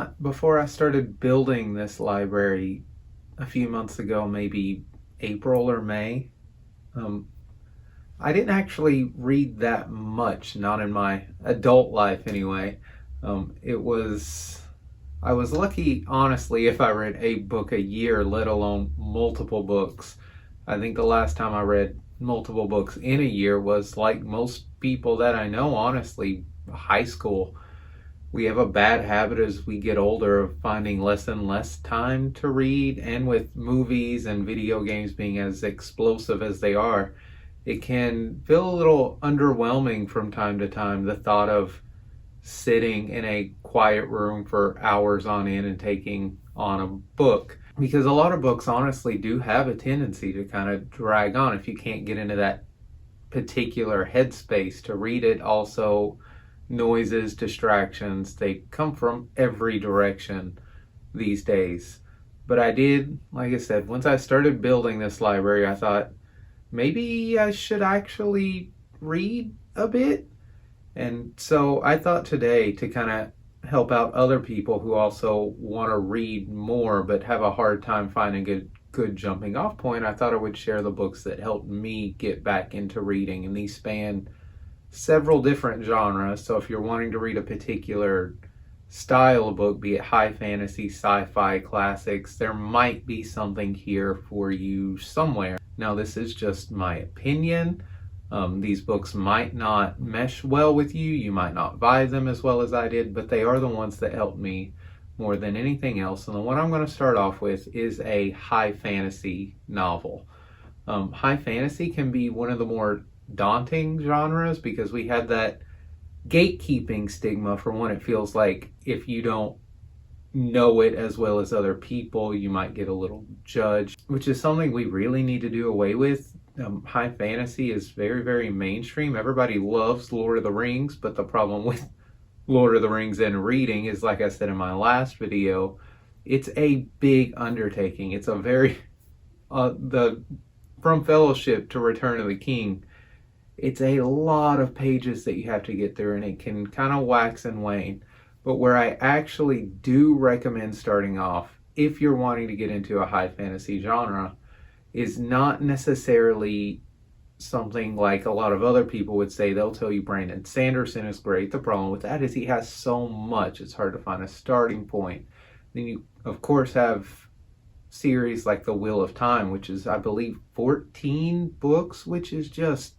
not before I started building this library a few months ago, maybe April or May. Um, I didn't actually read that much, not in my adult life anyway. I was lucky, honestly, if I read a book a year, let alone multiple books. I think the last time I read multiple books in a year was, like most people that I know, honestly, high school. We have a bad habit as we get older of finding less and less time to read, and with movies and video games being as explosive as they are, it can feel a little underwhelming from time to time, the thought of sitting in a quiet room for hours on end and taking on a book. Because a lot of books honestly do have a tendency to kind of drag on if you can't get into that particular headspace to read it. Also, noises, distractions, they come from every direction these days. But I did, like I said, once I started building this library, I thought maybe I should actually read a bit. And so I thought today, to kind of help out other people who also want to read more but have a hard time finding a good jumping off point, I thought I would share the books that helped me get back into reading. And these span several different genres. So if you're wanting to read a particular style of book, be it high fantasy, sci-fi, classics, there might be something here for you somewhere. Now, this is just my opinion. These books might not mesh well with you. You might not vibe them as well as I did, but they are the ones that helped me more than anything else. And the one I'm going to start off with is a high fantasy novel. High fantasy can be one of the more daunting genres because we had that gatekeeping stigma for one. It feels like if you don't know it as well as other people, you might get a little judged, which is something we really need to do away with. High fantasy is very, very mainstream. Everybody loves Lord of the Rings, but the problem with Lord of the Rings and reading is, like I said in my last video, it's a big undertaking. It's a very, from Fellowship to Return of the King, it's a lot of pages that you have to get through, and it can kind of wax and wane. But where I actually do recommend starting off, if you're wanting to get into a high fantasy genre, is not necessarily something like a lot of other people would say. They'll tell you Brandon Sanderson is great. The problem with that is he has so much, it's hard to find a starting point. Then you, of course, have series like The Wheel of Time, which is, I believe, 14 books, which is just,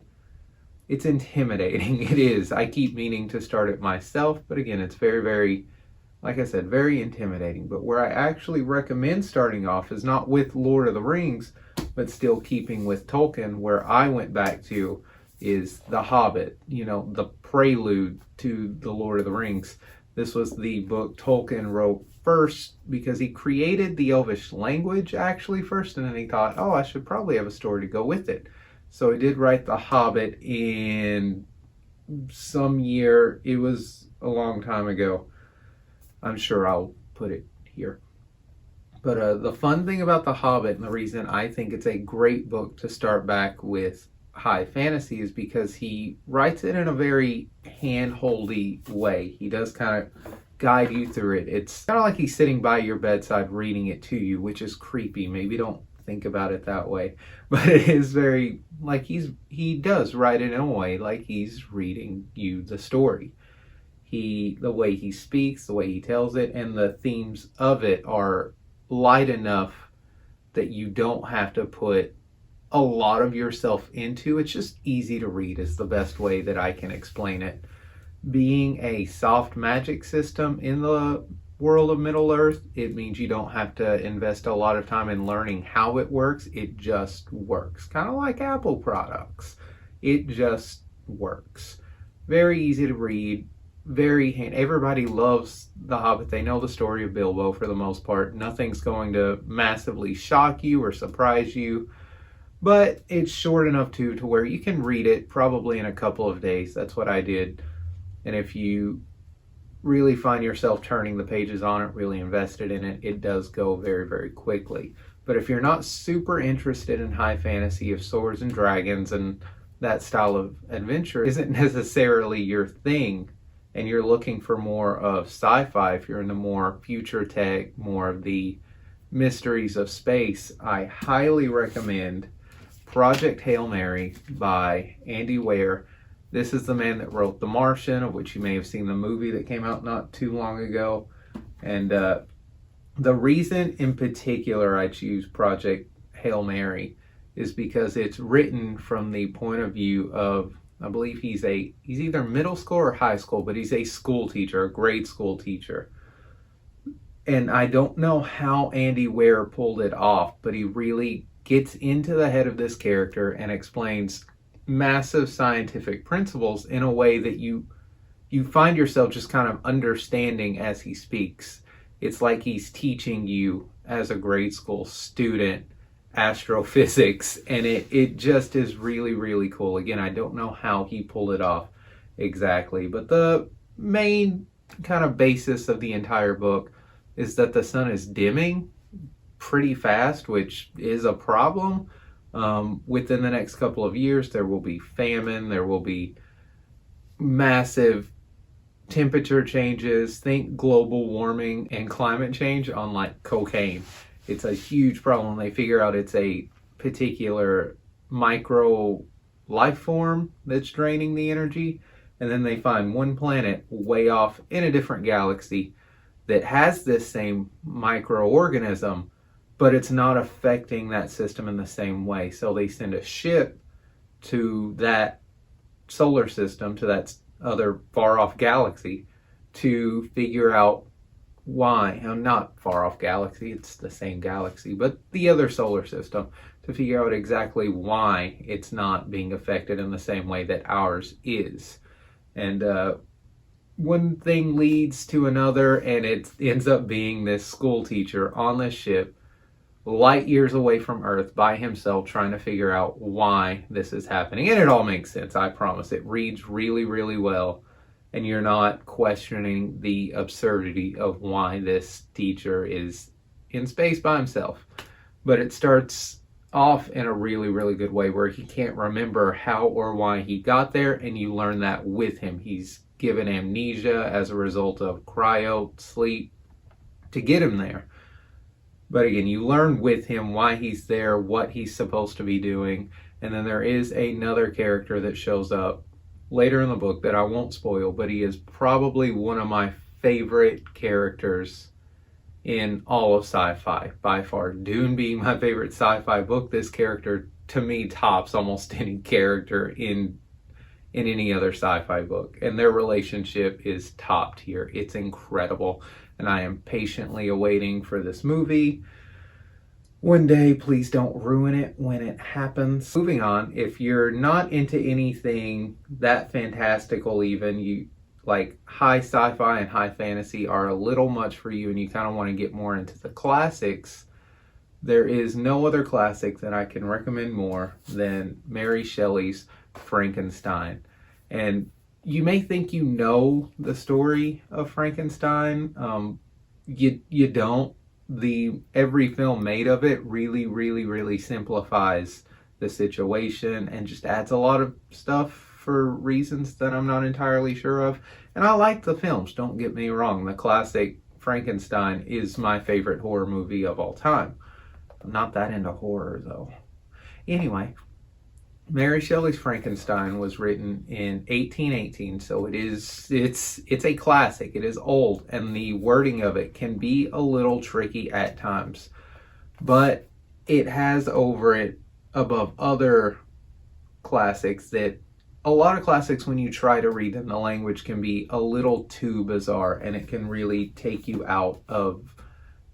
it's intimidating. It is. I keep meaning to start it myself, but again, it's very, very, like I said, very intimidating. But where I actually recommend starting off is not with Lord of the Rings, but still keeping with Tolkien. Where I went back to is The Hobbit, the prelude to the Lord of the Rings. This was the book Tolkien wrote first because he created the Elvish language actually first, and then he thought, oh, I should probably have a story to go with it. So he did write The Hobbit in some year. It was a long time ago. I'm sure I'll put it here. But the fun thing about The Hobbit, and the reason I think it's a great book to start back with high fantasy, is because he writes it in a very hand-holdy way. He does kind of guide you through it. It's kind of like he's sitting by your bedside reading it to you, which is creepy. Maybe don't think about it that way. But it is very, like he does write it in a way like he's reading you the story. The way he speaks, the way he tells it, and the themes of it are light enough that you don't have to put a lot of yourself into. It's just easy to read is the best way that I can explain it. Being a soft magic system in the world of Middle-earth, it means you don't have to invest a lot of time in learning how it works. It just works. Kind of like Apple products. It just works. Very easy to read. Everybody loves The Hobbit. They know the story of Bilbo for the most part. Nothing's going to massively shock you or surprise you, but it's short enough to where you can read it probably in a couple of days. That's what I did. And if you really find yourself turning the pages on it, really invested in it, it does go very, very quickly. But if you're not super interested in high fantasy of swords and dragons and that style of adventure isn't necessarily your thing, and you're looking for more of sci-fi, if you're into more future tech, more of the mysteries of space, I highly recommend Project Hail Mary by Andy Weir. This is the man that wrote The Martian, of which you may have seen the movie that came out not too long ago. And the reason in particular I choose Project Hail Mary is because it's written from the point of view of, I believe he's either middle school or high school, but he's a school teacher, a grade school teacher. And I don't know how Andy Weir pulled it off, but he really gets into the head of this character and explains massive scientific principles in a way that you find yourself just kind of understanding as he speaks. It's like he's teaching you as a grade school student astrophysics, and it just is really, really cool. Again, I don't know how he pulled it off exactly, but the main kind of basis of the entire book is that the sun is dimming pretty fast, which is a problem. Within the next couple of years, there will be famine, there will be massive temperature changes. Think global warming and climate change on like cocaine. It's a huge problem. They figure out it's a particular micro life form that's draining the energy, and then they find one planet way off in a different galaxy that has this same microorganism, but it's not affecting that system in the same way. So they send a ship to that solar system, to that other far off galaxy, to figure out why. Not far off galaxy, it's the same galaxy, but the other solar system, to figure out exactly why it's not being affected in the same way that ours is. And one thing leads to another, and it ends up being this school teacher on this ship light years away from Earth by himself trying to figure out why this is happening. And it all makes sense, I promise. It reads really, really well, and you're not questioning the absurdity of why this teacher is in space by himself. But it starts off in a really, really good way where he can't remember how or why he got there, and you learn that with him. He's given amnesia as a result of cryo sleep to get him there. But again, you learn with him why he's there, what he's supposed to be doing. And then there is another character that shows up later in the book that I won't spoil, but he is probably one of my favorite characters in all of sci-fi by far. Dune being my favorite sci-fi book, this character to me tops almost any character in any other sci-fi book, and their relationship is top tier. It's incredible, and I am patiently awaiting for this movie. One day, please don't ruin it when it happens. Moving on, if you're not into anything that fantastical, even you like high sci-fi and high fantasy are a little much for you and you kind of want to get more into the classics, there is no other classic that I can recommend more than Mary Shelley's Frankenstein. And you may think you know the story of Frankenstein. You don't. Every film made of it really, really, really simplifies the situation and just adds a lot of stuff for reasons that I'm not entirely sure of. And I like the films, don't get me wrong. The classic Frankenstein is my favorite horror movie of all time. I'm not that into horror though. Anyway, Mary Shelley's Frankenstein was written in 1818, so it's a classic. It is old, and the wording of it can be a little tricky at times, but it has over it above other classics that a lot of classics, when you try to read them, the language can be a little too bizarre, and it can really take you out of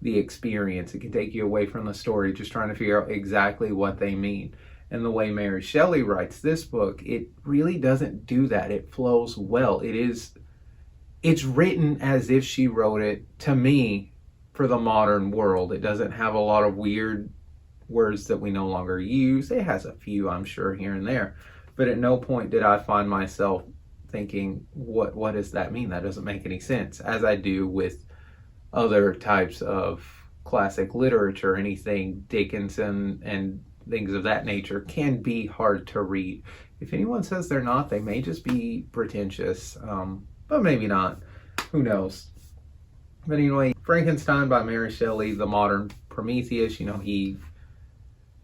the experience. It can take you away from the story, just trying to figure out exactly what they mean. And the way Mary Shelley writes this book, it really doesn't do that. It flows well. It's written as if she wrote it, to me, for the modern world. It doesn't have a lot of weird words that we no longer use. It has a few, I'm sure, here and there. But at no point did I find myself thinking, what does that mean? That doesn't make any sense. As I do with other types of classic literature, anything Dickinson and things of that nature can be hard to read. If anyone says they're not, they may just be pretentious. but maybe not. Who knows? But anyway, Frankenstein by Mary Shelley, the modern Prometheus, he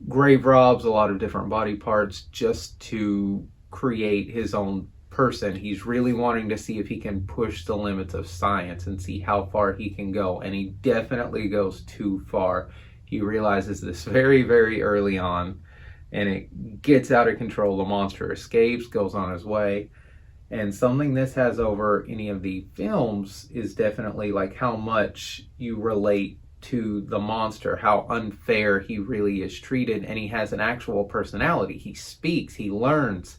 grave robs a lot of different body parts just to create his own person. He's really wanting to see if he can push the limits of science and see how far he can go, and he definitely goes too far. He realizes this very, very early on, and it gets out of control. The monster escapes, goes on his way. And something this has over any of the films is definitely like how much you relate to the monster, how unfair he really is treated, and he has an actual personality. He speaks, he learns.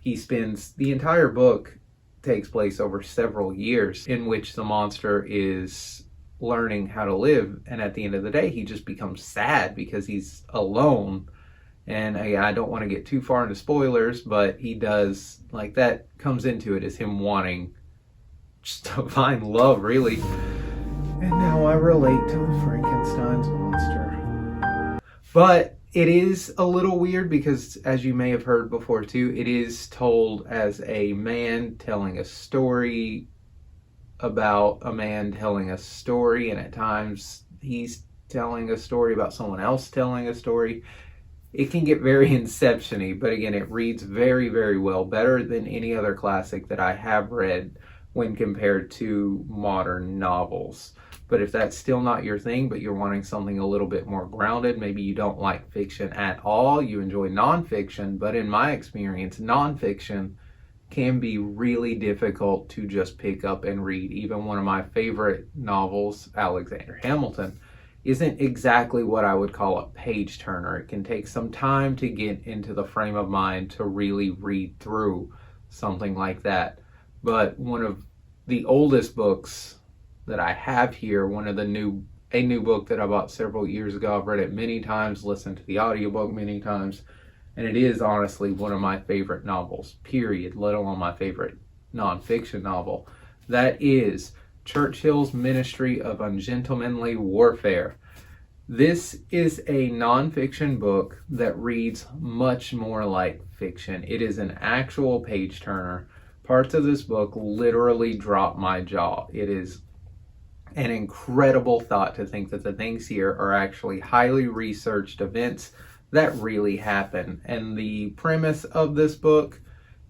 He spends the entire book takes place over several years in which the monster is learning how to live, and at the end of the day he just becomes sad because he's alone. And I don't want to get too far into spoilers, but he does, like, that comes into it as him wanting just to find love, really. And now I relate to Frankenstein's monster. But it is a little weird because, as you may have heard before too, it is told as a man telling a story about a man telling a story, and at times he's telling a story about someone else telling a story. It can get very Inception-y, but again, it reads very, very well, better than any other classic that I have read when compared to modern novels. But if that's still not your thing, but you're wanting something a little bit more grounded, maybe you don't like fiction at all, you enjoy nonfiction, but in my experience, nonfiction can be really difficult to just pick up and read. Even one of my favorite novels, Alexander Hamilton, isn't exactly what I would call a page turner. It can take some time to get into the frame of mind to really read through something like that. But one of the oldest books that I have here, a new book that I bought several years ago, I've read it many times, listened to the audiobook many times, and it is honestly one of my favorite novels, period, let alone my favorite nonfiction novel. That is Churchill's Ministry of Ungentlemanly Warfare. This is a nonfiction book that reads much more like fiction. It is an actual page turner. Parts of this book literally drop my jaw. It is an incredible thought to think that the things here are actually highly researched events that really happen. And the premise of this book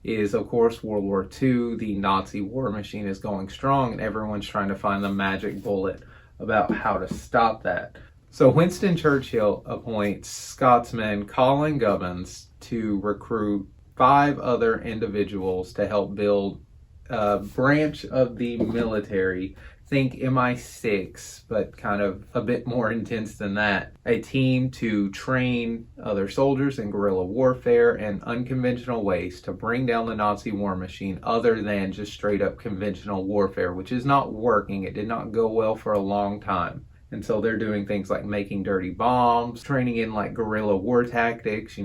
is, of course, World War II. The Nazi war machine is going strong, and everyone's trying to find the magic bullet about how to stop that. So Winston Churchill appoints Scotsman Colin Gubbins to recruit 5 other individuals to help build a branch of the military. Think MI6, but kind of a bit more intense than that. A team to train other soldiers in guerrilla warfare and unconventional ways to bring down the Nazi war machine other than just straight up conventional warfare, which is not working. It did not go well for a long time. And so they're doing things like making dirty bombs, training in like guerrilla war tactics,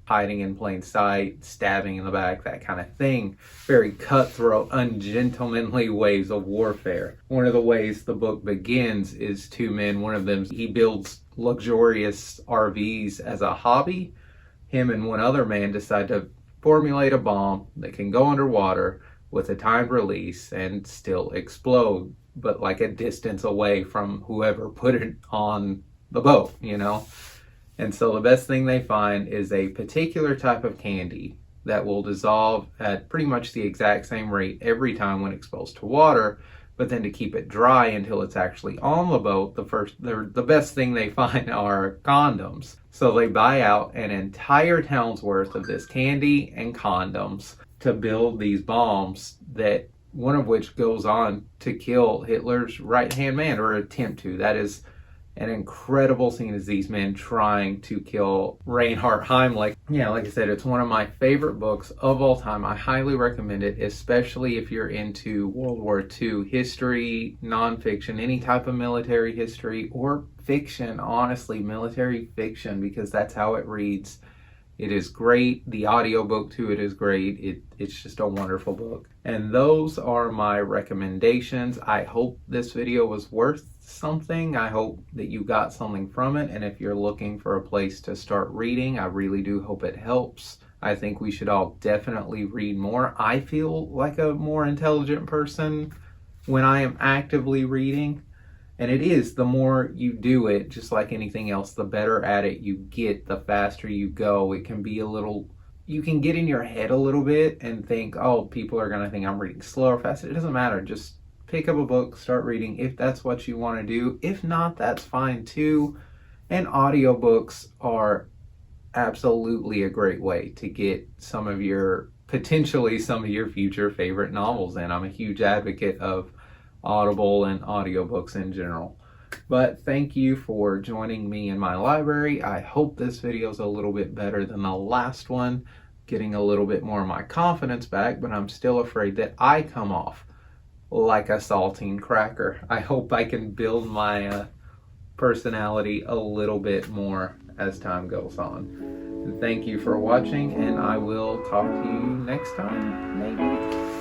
hiding in plain sight, stabbing in the back, that kind of thing. Very cutthroat, ungentlemanly ways of warfare. One of the ways the book begins is 2 men. One of them, he builds luxurious RVs as a hobby. Him and one other man decide to formulate a bomb that can go underwater with a timed release and still explode, but like a distance away from whoever put it on the boat, And so the best thing they find is a particular type of candy that will dissolve at pretty much the exact same rate every time when exposed to water, but then to keep it dry until it's actually on the boat, the best thing they find are condoms. So they buy out an entire town's worth of this candy and condoms to build these bombs, that one of which goes on to kill Hitler's right-hand man, or attempt to. That is an incredible scene, as these men trying to kill Reinhard Heydrich. Yeah, like I said, it's one of my favorite books of all time. I highly recommend it, especially if you're into World War II history, nonfiction, any type of military history, or fiction, honestly, military fiction, because that's how it reads. It is great. The audiobook to it is great. It's just a wonderful book. And those are my recommendations. I hope this video was worth something. I hope that you got something from it. And if you're looking for a place to start reading, I really do hope it helps. I think we should all definitely read more. I feel like a more intelligent person when I am actively reading. And it is, the more you do it, just like anything else, the better at it you get, the faster you go. It can be a little, you can get in your head a little bit and think, oh, people are going to think I'm reading slow or fast. It doesn't matter. Just pick up a book, start reading if that's what you want to do. If not, that's fine too. And audiobooks are absolutely a great way to get potentially some of your future favorite novels in. I'm a huge advocate of Audible and audiobooks in general. But thank you for joining me in my library. I hope this video is a little bit better than the last one, getting a little bit more of my confidence back, but I'm still afraid that I come off like a saltine cracker. I hope I can build my personality a little bit more as time goes on. Thank you for watching, and I will talk to you next time, maybe.